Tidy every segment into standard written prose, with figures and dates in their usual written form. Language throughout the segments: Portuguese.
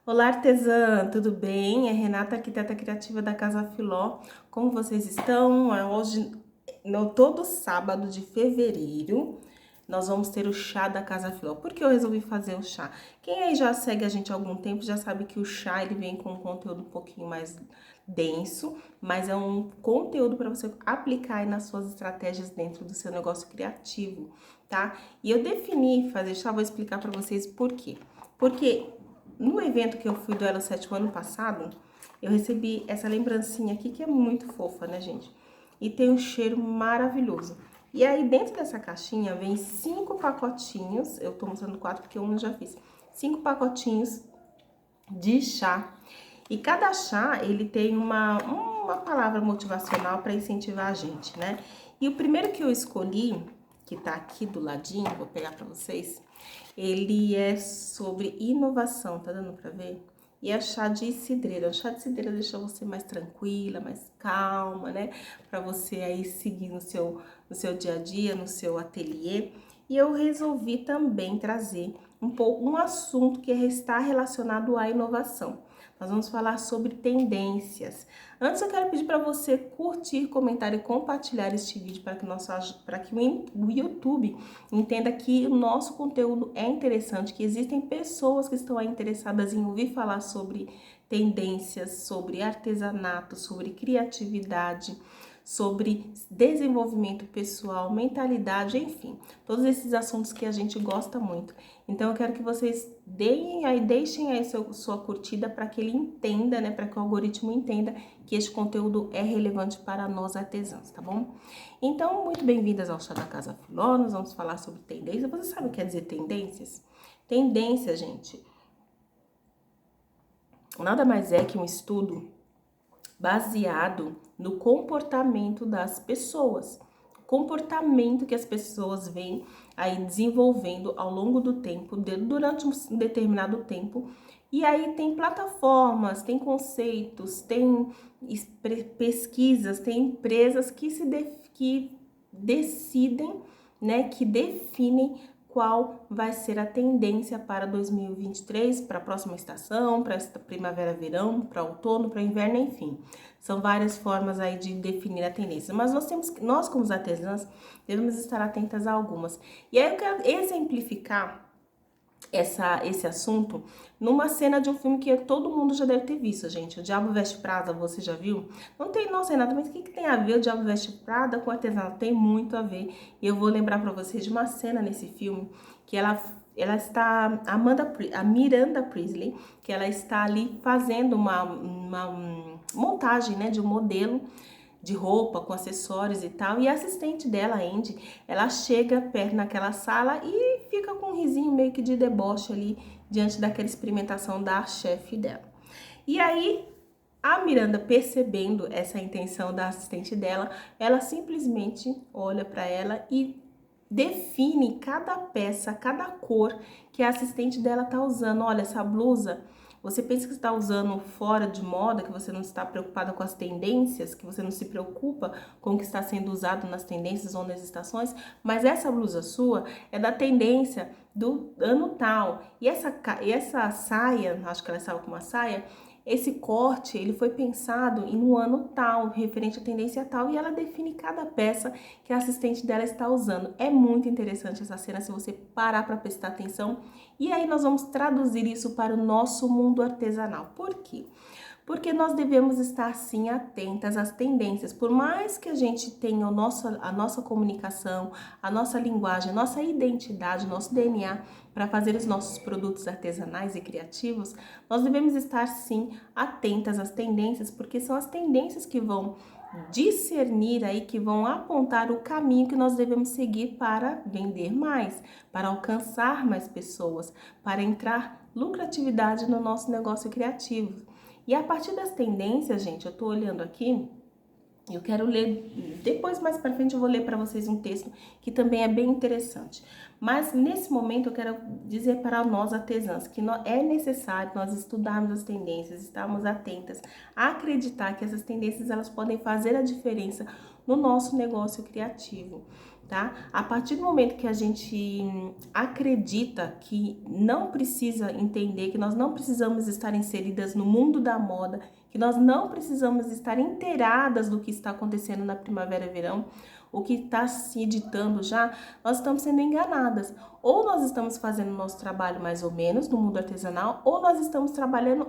Olá, artesã, tudo bem? É Renata, arquiteta criativa da Casa Filó. Como vocês estão? Hoje, no todo sábado de fevereiro, nós vamos ter o chá da Casa Filó. Por que eu resolvi fazer o chá? Quem aí já segue a gente há algum tempo já sabe que o chá ele vem com um conteúdo um pouquinho mais denso, mas é um conteúdo para você aplicar aí nas suas estratégias dentro do seu negócio criativo, tá? E eu defini fazer chá, vou explicar para vocês por quê. Porque no evento que eu fui do Elo 7 o ano passado, eu recebi essa lembrancinha aqui que é muito fofa, né, gente? E tem um cheiro maravilhoso. E aí, dentro dessa caixinha, vem 5 pacotinhos. Eu tô mostrando 4 porque um eu já fiz. 5 pacotinhos de chá. E cada chá, ele tem uma palavra motivacional para incentivar a gente, né? E o primeiro que eu escolhi, que tá aqui do ladinho, vou pegar para vocês, ele é sobre inovação, tá dando pra ver? E é chá de cidreira. O chá de cidreira deixa você mais tranquila, mais calma, né? Pra você aí seguir no seu dia a dia, no seu ateliê. E eu resolvi também trazer um assunto que está relacionado à inovação. Nós vamos falar sobre tendências. Antes eu quero pedir para você curtir, comentar e compartilhar este vídeo para que o YouTube entenda que o nosso conteúdo é interessante, que existem pessoas que estão aí interessadas em ouvir falar sobre tendências, sobre artesanato, sobre criatividade, sobre desenvolvimento pessoal, mentalidade, enfim, todos esses assuntos que a gente gosta muito. Então eu quero que vocês deixem aí sua curtida para que ele entenda, né, para que o algoritmo entenda que este conteúdo é relevante para nós artesãos, tá bom? Então, muito bem-vindas ao Chá da Casa Filó, nós vamos falar sobre tendência. Você sabe o que quer dizer tendências? Tendência, gente, nada mais é que um estudo baseado no comportamento das pessoas. Comportamento que as pessoas vêm aí desenvolvendo ao longo do tempo, durante um determinado tempo. E aí tem plataformas, tem conceitos, tem pesquisas, tem empresas que decidem, né, que definem qual vai ser a tendência para 2023, para a próxima estação, para esta primavera-verão, para outono, para inverno, enfim. São várias formas aí de definir a tendência, mas nós como artesãs, devemos estar atentas a algumas. E aí eu quero exemplificar esse assunto numa cena de um filme que todo mundo já deve ter visto, gente. O Diabo Veste Prada, você já viu? Não tem, nossa, Renata, mas o que tem a ver o Diabo Veste Prada com artesanato? Tem muito a ver. E eu vou lembrar pra vocês de uma cena nesse filme que ela está, a Miranda Priestly, que ela está ali fazendo uma montagem, né, de um modelo de roupa, com acessórios e tal, e a assistente dela, a Andy, ela chega perto naquela sala e fica com um risinho meio que de deboche ali, diante daquela experimentação da chefe dela. E aí, a Miranda, percebendo essa intenção da assistente dela, ela simplesmente olha para ela e define cada peça, cada cor que a assistente dela tá usando. Olha, essa blusa, você pensa que está usando fora de moda, que você não está preocupada com as tendências, que você não se preocupa com o que está sendo usado nas tendências ou nas estações, mas essa blusa sua é da tendência do ano tal. E essa saia, acho que ela estava com uma saia, esse corte, ele foi pensado no ano tal, referente à tendência tal, e ela define cada peça que a assistente dela está usando. É muito interessante essa cena, se você parar para prestar atenção. E aí nós vamos traduzir isso para o nosso mundo artesanal. Por quê? Porque nós devemos estar, sim, atentas às tendências. Por mais que a gente tenha a nossa comunicação, a nossa linguagem, a nossa identidade, nosso DNA para fazer os nossos produtos artesanais e criativos, nós devemos estar, sim, atentas às tendências, porque são as tendências que vão discernir aí, que vão apontar o caminho que nós devemos seguir para vender mais, para alcançar mais pessoas, para entrar lucratividade no nosso negócio criativo. E a partir das tendências, gente, eu tô olhando aqui, eu quero ler, depois mais para frente eu vou ler para vocês um texto que também é bem interessante. Mas nesse momento eu quero dizer para nós artesãs que é necessário nós estudarmos as tendências, estarmos atentas, a acreditar que essas tendências elas podem fazer a diferença no nosso negócio criativo. tá? A partir do momento que a gente acredita que não precisa entender, que nós não precisamos estar inseridas no mundo da moda, que nós não precisamos estar inteiradas do que está acontecendo na primavera e verão, o que está se ditando já, nós estamos sendo enganadas. Ou nós estamos fazendo o nosso trabalho mais ou menos no mundo artesanal, ou nós estamos trabalhando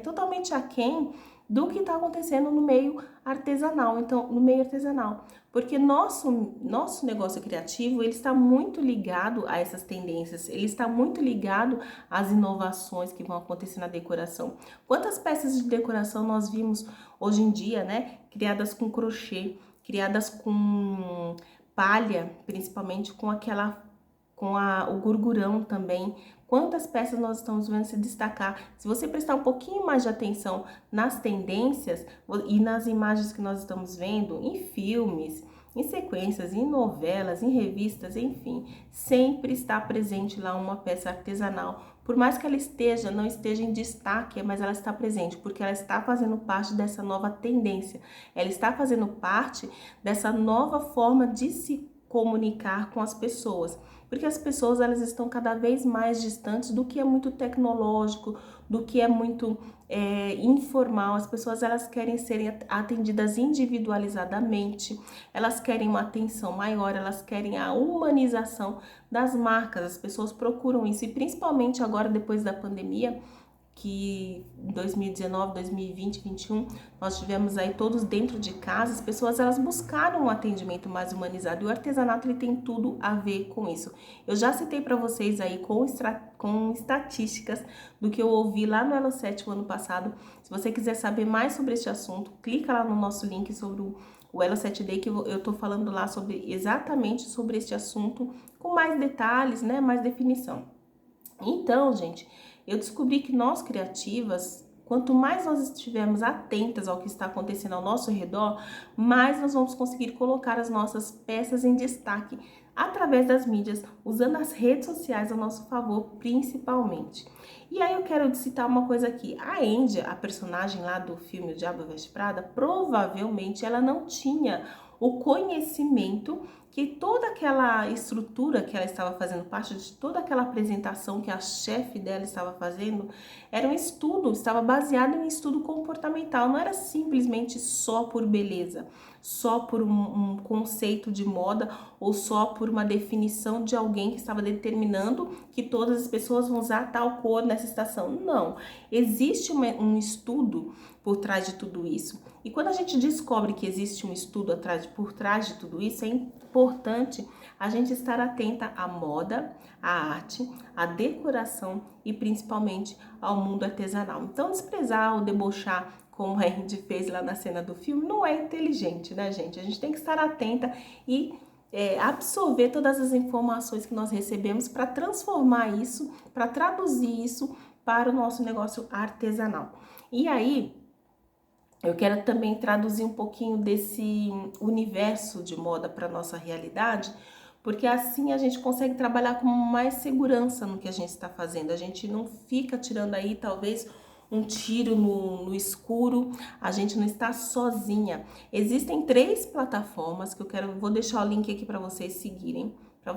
totalmente aquém do que está acontecendo no meio artesanal. Então, no meio artesanal, porque nosso negócio criativo, ele está muito ligado a essas tendências, ele está muito ligado às inovações que vão acontecer na decoração. Quantas peças de decoração nós vimos hoje em dia, né, criadas com crochê, criadas com palha, principalmente com o gurgurão também. Quantas peças nós estamos vendo se destacar? Se você prestar um pouquinho mais de atenção nas tendências e nas imagens que nós estamos vendo em filmes, em sequências, em novelas, em revistas, enfim, sempre está presente lá uma peça artesanal. Por mais que ela não esteja em destaque, mas ela está presente, porque ela está fazendo parte dessa nova tendência. Ela está fazendo parte dessa nova forma de se comunicar com as pessoas. Porque as pessoas, elas estão cada vez mais distantes do que é muito tecnológico, do que é muito informal. As pessoas, elas querem serem atendidas individualizadamente, elas querem uma atenção maior, elas querem a humanização das marcas. As pessoas procuram isso, e principalmente agora, depois da pandemia, que em 2019, 2020, 2021, nós tivemos aí todos dentro de casa, as pessoas, elas buscaram um atendimento mais humanizado, e o artesanato, ele tem tudo a ver com isso. Eu já citei para vocês aí com estatísticas do que eu ouvi lá no Elo7 o ano passado. Se você quiser saber mais sobre este assunto, clica lá no nosso link sobre o Elo7D, que eu tô falando lá exatamente sobre este assunto, com mais detalhes, né, mais definição. Então, gente, eu descobri que nós criativas, quanto mais nós estivermos atentas ao que está acontecendo ao nosso redor, mais nós vamos conseguir colocar as nossas peças em destaque através das mídias, usando as redes sociais a nosso favor, principalmente. E aí eu quero citar uma coisa aqui. A Andy, a personagem lá do filme O Diabo Veste Prada, provavelmente ela não tinha o conhecimento que toda aquela estrutura que ela estava fazendo parte, de toda aquela apresentação que a chefe dela estava fazendo, era um estudo, estava baseado em um estudo comportamental, não era simplesmente só por beleza, só por um conceito de moda, ou só por uma definição de alguém que estava determinando que todas as pessoas vão usar tal cor nessa estação. Não, existe um estudo por trás de tudo isso. E quando a gente descobre que existe um estudo por trás de tudo isso, é importante a gente estar atenta à moda, à arte, à decoração e principalmente ao mundo artesanal. Então, desprezar ou debochar, como a gente fez lá na cena do filme, não é inteligente, né, gente? A gente tem que estar atenta e absorver todas as informações que nós recebemos para transformar isso, para traduzir isso para o nosso negócio artesanal. E aí, eu quero também traduzir um pouquinho desse universo de moda para nossa realidade, porque assim a gente consegue trabalhar com mais segurança no que a gente está fazendo. A gente não fica tirando aí talvez um tiro no escuro, a gente não está sozinha. Existem 3 plataformas que vou deixar o link aqui para vocês seguirem. Para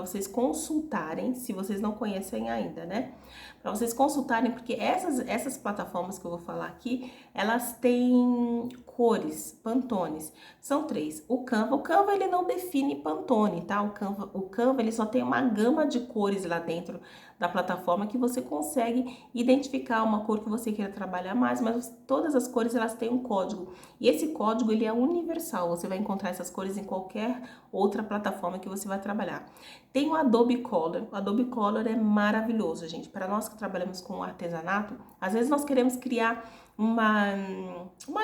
vocês consultarem, se vocês não conhecem ainda, né? Para vocês consultarem, porque essas plataformas que eu vou falar aqui, elas têm cores, pantones. São 3. O Canva, ele não define pantone, tá? O Canva, ele só tem uma gama de cores lá dentro da plataforma que você consegue identificar uma cor que você queira trabalhar mais, mas todas as cores, elas têm um código. E esse código, ele é universal. Você vai encontrar essas cores em qualquer outra plataforma que você vai trabalhar. Tem o Adobe Color. O Adobe Color é maravilhoso, gente. Para nós que trabalhamos com artesanato, às vezes nós queremos criar uma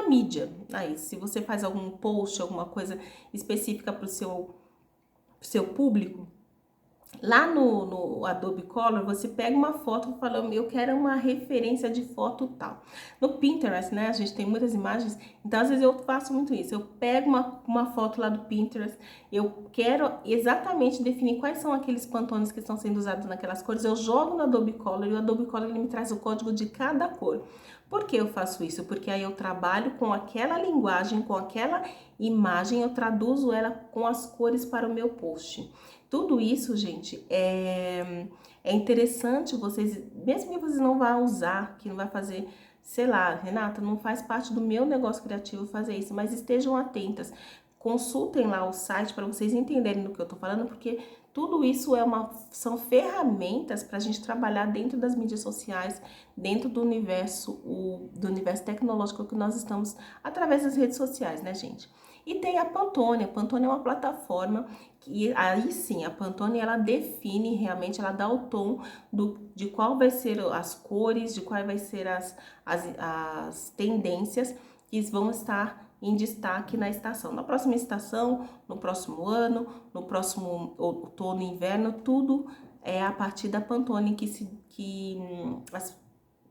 mídia. Aí, se você faz algum post, alguma coisa específica para o seu público, Lá no Adobe Color, você pega uma foto e fala, eu quero uma referência de foto tal. No Pinterest, né, a gente tem muitas imagens, então às vezes eu faço muito isso. Eu pego uma foto lá do Pinterest, eu quero exatamente definir quais são aqueles pantones que estão sendo usados naquelas cores, eu jogo no Adobe Color e o Adobe Color ele me traz o código de cada cor. Por que eu faço isso? Porque aí eu trabalho com aquela linguagem, com aquela imagem, eu traduzo ela com as cores para o meu post. Tudo isso, gente, é interessante vocês, mesmo que vocês não vão usar, que não vai fazer, sei lá, Renata, não faz parte do meu negócio criativo fazer isso, mas estejam atentas. Consultem lá o site para vocês entenderem do que eu tô falando, porque tudo isso são ferramentas para a gente trabalhar dentro das mídias sociais, dentro do universo tecnológico que nós estamos através das redes sociais, né, gente? E tem a Pantone. A Pantone é uma plataforma que aí sim, a Pantone ela define realmente, ela dá o tom de qual vai ser as cores, de quais vai ser as tendências que vão estar em destaque na estação. Na próxima estação, no próximo ano, no próximo outono e inverno, tudo é a partir da Pantone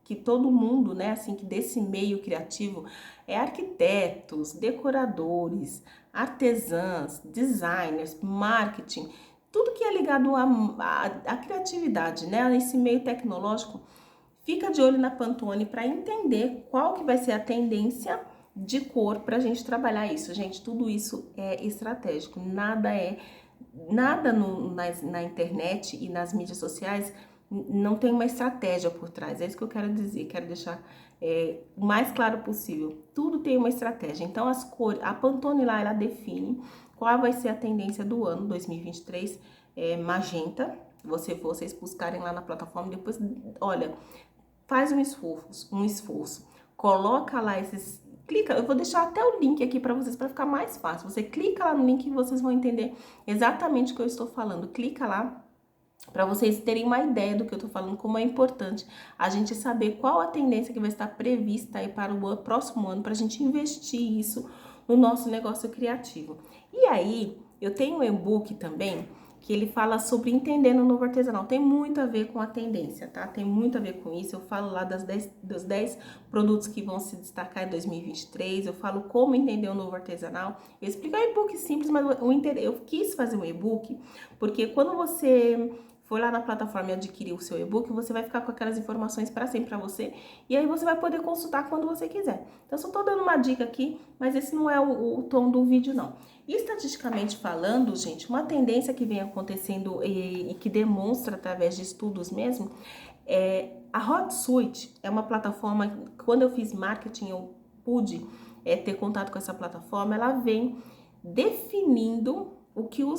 que todo mundo, né, assim, que desse meio criativo é arquitetos, decoradores, artesãs, designers, marketing, tudo que é ligado à criatividade, né, nesse meio tecnológico, fica de olho na Pantone para entender qual que vai ser a tendência de cor para a gente trabalhar isso. Gente, tudo isso é estratégico, nada na internet e nas mídias sociais não tem uma estratégia por trás, é isso que eu quero dizer, quero deixar o mais claro possível. Tudo tem uma estratégia, então as cores, a Pantone lá, ela define qual vai ser a tendência do ano 2023, magenta, vocês buscarem lá na plataforma, depois, olha, faz um esforço, coloca lá clica, eu vou deixar até o link aqui para vocês, para ficar mais fácil, você clica lá no link e vocês vão entender exatamente o que eu estou falando, clica lá, para vocês terem uma ideia do que eu tô falando, como é importante a gente saber qual a tendência que vai estar prevista aí para o próximo ano, para a gente investir isso no nosso negócio criativo. E aí, eu tenho um e-book também, que ele fala sobre entendendo o novo artesanal. Tem muito a ver com a tendência, tá? Tem muito a ver com isso. Eu falo lá dos 10 produtos que vão se destacar em 2023. Eu falo como entender o novo artesanal. Eu explico um e-book simples, mas eu quis fazer um e-book, porque quando você for lá na plataforma e adquirir o seu e-book, você vai ficar com aquelas informações para sempre para você, e aí você vai poder consultar quando você quiser. Então, eu só tô dando uma dica aqui, mas esse não é o tom do vídeo, não. E estatisticamente falando, gente, uma tendência que vem acontecendo e que demonstra através de estudos mesmo, a HotSuite é uma plataforma, quando eu fiz marketing, eu pude ter contato com essa plataforma, ela vem definindo o que o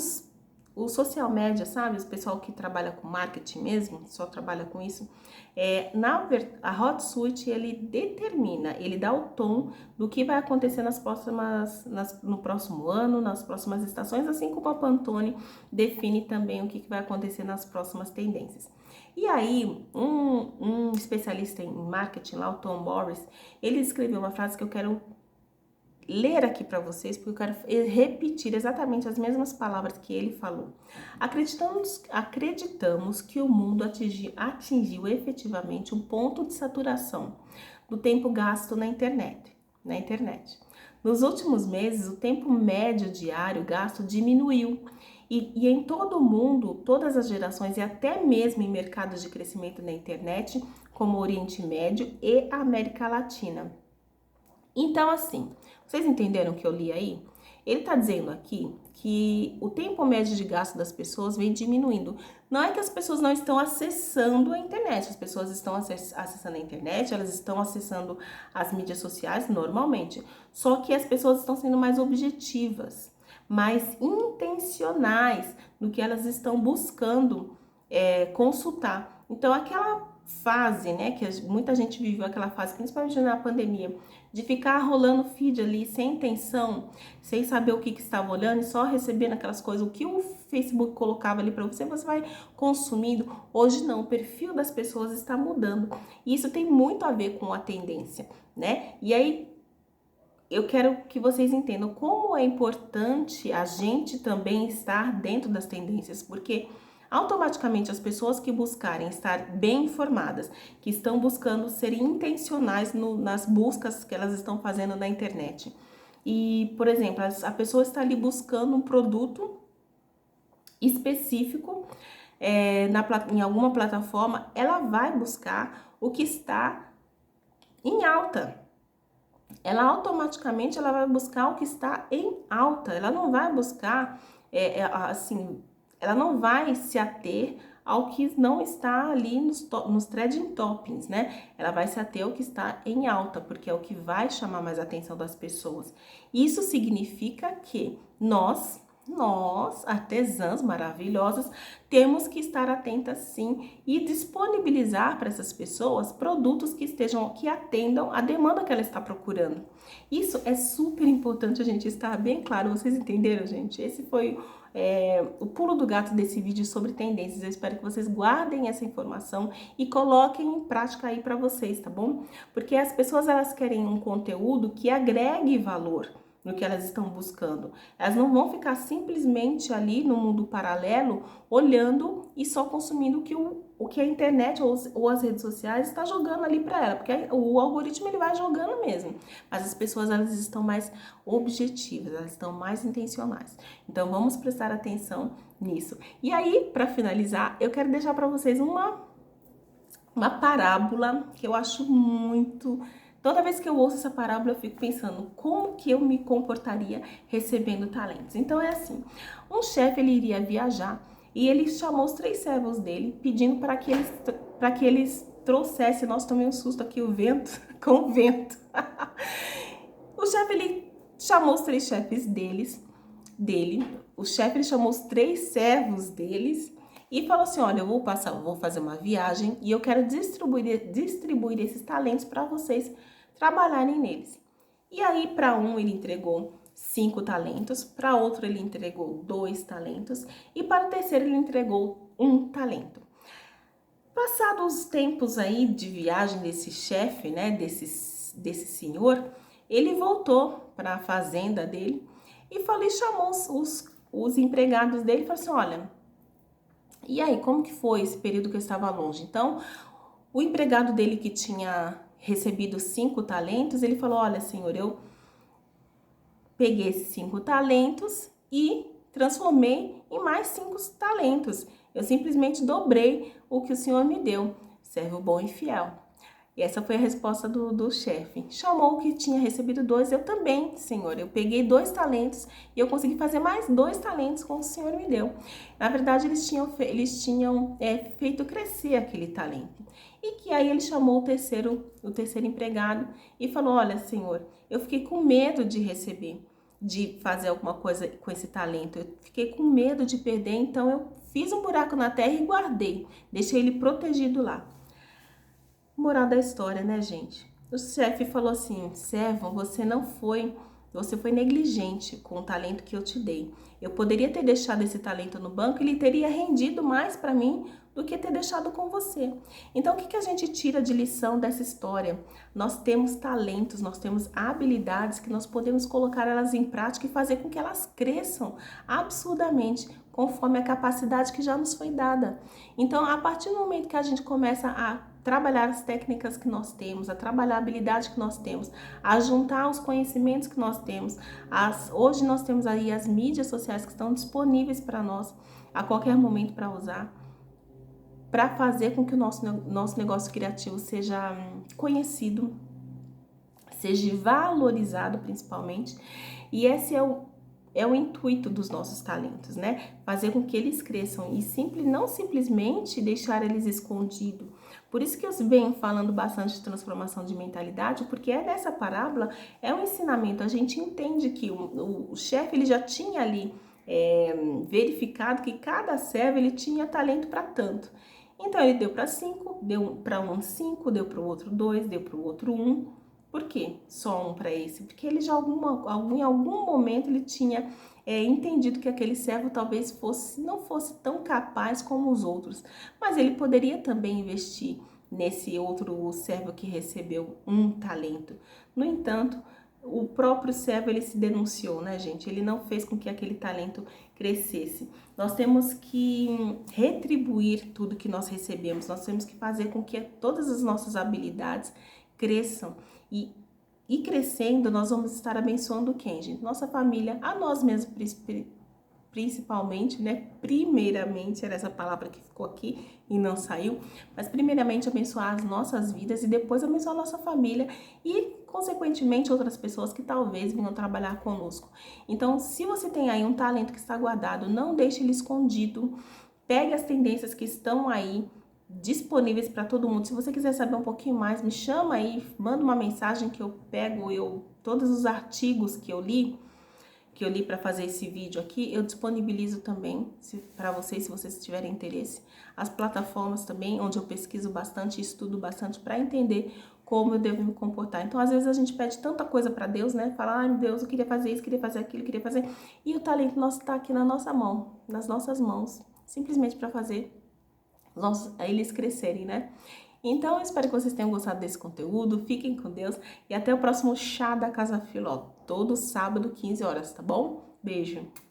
social media, sabe? O pessoal que trabalha com marketing mesmo, só trabalha com isso. A HotSuite, ele determina, ele dá o tom do que vai acontecer no próximo ano, nas próximas estações, assim como a Pantone define também o que vai acontecer nas próximas tendências. E aí, um especialista em marketing lá, o Tom Boris, ele escreveu uma frase que eu quero ler aqui para vocês, porque eu quero repetir exatamente as mesmas palavras que ele falou. Acreditamos que o mundo atingiu efetivamente um ponto de saturação do tempo gasto na internet. Nos últimos meses, o tempo médio diário gasto diminuiu e em todo o mundo, todas as gerações e até mesmo em mercados de crescimento na internet, como o Oriente Médio e a América Latina. Então, assim, vocês entenderam o que eu li aí? Ele tá dizendo aqui que o tempo médio de gasto das pessoas vem diminuindo. Não é que as pessoas não estão acessando a internet, as pessoas estão acessando a internet, elas estão acessando as mídias sociais normalmente. Só que as pessoas estão sendo mais objetivas, mais intencionais no que elas estão buscando consultar. Então, aquela fase, né, que muita gente viveu aquela fase, principalmente na pandemia, de ficar rolando feed ali sem intenção, sem saber o que estava olhando e só recebendo aquelas coisas, o que o Facebook colocava ali para você, você vai consumindo. Hoje não, o perfil das pessoas está mudando. E isso tem muito a ver com a tendência, né? E aí eu quero que vocês entendam como é importante a gente também estar dentro das tendências, porque Automaticamente, as pessoas que buscarem estar bem informadas, que estão buscando ser intencionais nas buscas que elas estão fazendo na internet. E, por exemplo, a pessoa está ali buscando um produto específico em alguma plataforma, ela vai buscar o que está em alta. Ela automaticamente ela vai buscar o que está em alta. Ela não vai buscar, assim, ela não vai se ater ao que não está ali nos trending topics, né? Ela vai se ater ao que está em alta, porque é o que vai chamar mais a atenção das pessoas. Isso significa que nós, artesãs maravilhosas, temos que estar atentas sim e disponibilizar para essas pessoas produtos que atendam a demanda que ela está procurando. Isso é super importante a gente estar bem claro. Vocês entenderam, gente? Esse foi o pulo do gato desse vídeo sobre tendências. Eu espero que vocês guardem essa informação e coloquem em prática aí para vocês, tá bom? Porque as pessoas elas querem um conteúdo que agregue valor no que elas estão buscando. Elas não vão ficar simplesmente ali no mundo paralelo olhando e só consumindo o que a internet ou as redes sociais está jogando ali para ela, porque o algoritmo ele vai jogando mesmo, mas as pessoas elas estão mais objetivas, elas estão mais intencionais. Então vamos prestar atenção nisso. E aí, para finalizar, eu quero deixar para vocês uma parábola que eu acho muito. Toda vez que eu ouço essa parábola, eu fico pensando como que eu me comportaria recebendo talentos. Então é assim, um chefe ele iria viajar e ele chamou os 3 servos dele, pedindo para que eles trouxessem, nossa, tomei um susto aqui, o vento, com o vento. O chefe ele chamou os 3 chefes o chefe ele chamou os 3 servos deles e falou assim, olha, eu vou fazer uma viagem e eu quero distribuir esses talentos para vocês trabalharem neles. E aí, para um ele entregou 5 talentos, para outro ele entregou 2 talentos e para o terceiro ele entregou 1 talento. Passados os tempos aí de viagem desse chefe, né, desse senhor, ele voltou para a fazenda dele e chamou os empregados dele e falou assim, olha, e aí, como que foi esse período que eu estava longe? Então, o empregado dele que tinha recebido 5 talentos, ele falou, olha, senhor, eu peguei esses 5 talentos e transformei em mais 5 talentos. Eu simplesmente dobrei o que o senhor me deu. Servo bom e fiel. E essa foi a resposta do chefe. Chamou o que tinha recebido 2, eu também, senhor. Eu peguei 2 talentos e eu consegui fazer mais 2 talentos com o senhor me deu. Na verdade, eles tinham feito crescer aquele talento. E que aí ele chamou o terceiro empregado e falou, olha, senhor, eu fiquei com medo de receber, de fazer alguma coisa com esse talento. Eu fiquei com medo de perder, então eu fiz um buraco na terra e guardei. Deixei ele protegido lá. Moral da história, né, gente? O chefe falou assim, servo, você foi negligente com o talento que eu te dei. Eu poderia ter deixado esse talento no banco e ele teria rendido mais para mim do que ter deixado com você. Então, o que a gente tira de lição dessa história? Nós temos talentos, nós temos habilidades que nós podemos colocar elas em prática e fazer com que elas cresçam absurdamente, conforme a capacidade que já nos foi dada. Então, a partir do momento que a gente começa a trabalhar as técnicas que nós temos, a trabalhar a habilidade que nós temos, a juntar os conhecimentos que nós temos. Hoje nós temos aí as mídias sociais que estão disponíveis para nós a qualquer momento para usar, para fazer com que o nosso negócio criativo seja conhecido, seja valorizado principalmente. E esse é o intuito dos nossos talentos, né? Fazer com que eles cresçam e não simplesmente deixar eles escondidos. Por isso que eu venho falando bastante de transformação de mentalidade, porque nessa parábola é um ensinamento. A gente entende que o chefe ele já tinha ali verificado que cada servo ele tinha talento para tanto. Então ele deu para 5, deu para um 5, deu para o outro 2, deu para o outro 1. Por quê? Só um para esse? Porque ele já em algum momento ele tinha entendido que aquele servo talvez não fosse tão capaz como os outros, mas ele poderia também investir nesse outro servo que recebeu 1 talento. No entanto, o próprio servo, ele se denunciou, né, gente? Ele não fez com que aquele talento crescesse. Nós temos que retribuir tudo que nós recebemos. Nós temos que fazer com que todas as nossas habilidades cresçam. E crescendo, nós vamos estar abençoando quem, gente? Nossa família, a nós mesmos principalmente, né? Primeiramente, era essa palavra que ficou aqui e não saiu, mas primeiramente abençoar as nossas vidas e depois abençoar a nossa família e, consequentemente, outras pessoas que talvez venham trabalhar conosco. Então, se você tem aí um talento que está guardado, não deixe ele escondido, pegue as tendências que estão aí disponíveis para todo mundo. Se você quiser saber um pouquinho mais, me chama aí, manda uma mensagem que eu pego, todos os artigos que eu li para fazer esse vídeo aqui, eu disponibilizo também para vocês, se vocês tiverem interesse. As plataformas também, onde eu pesquiso bastante, estudo bastante para entender como eu devo me comportar. Então, às vezes a gente pede tanta coisa para Deus, né? Fala, ai, meu Deus, eu queria fazer isso, queria fazer aquilo, queria fazer. E o talento nosso está aqui na nossa mão, nas nossas mãos, simplesmente para fazer eles crescerem, né? Então, eu espero que vocês tenham gostado desse conteúdo. Fiquem com Deus e até o próximo Chá da Casa Filó, todo sábado, 15 horas, tá bom? Beijo!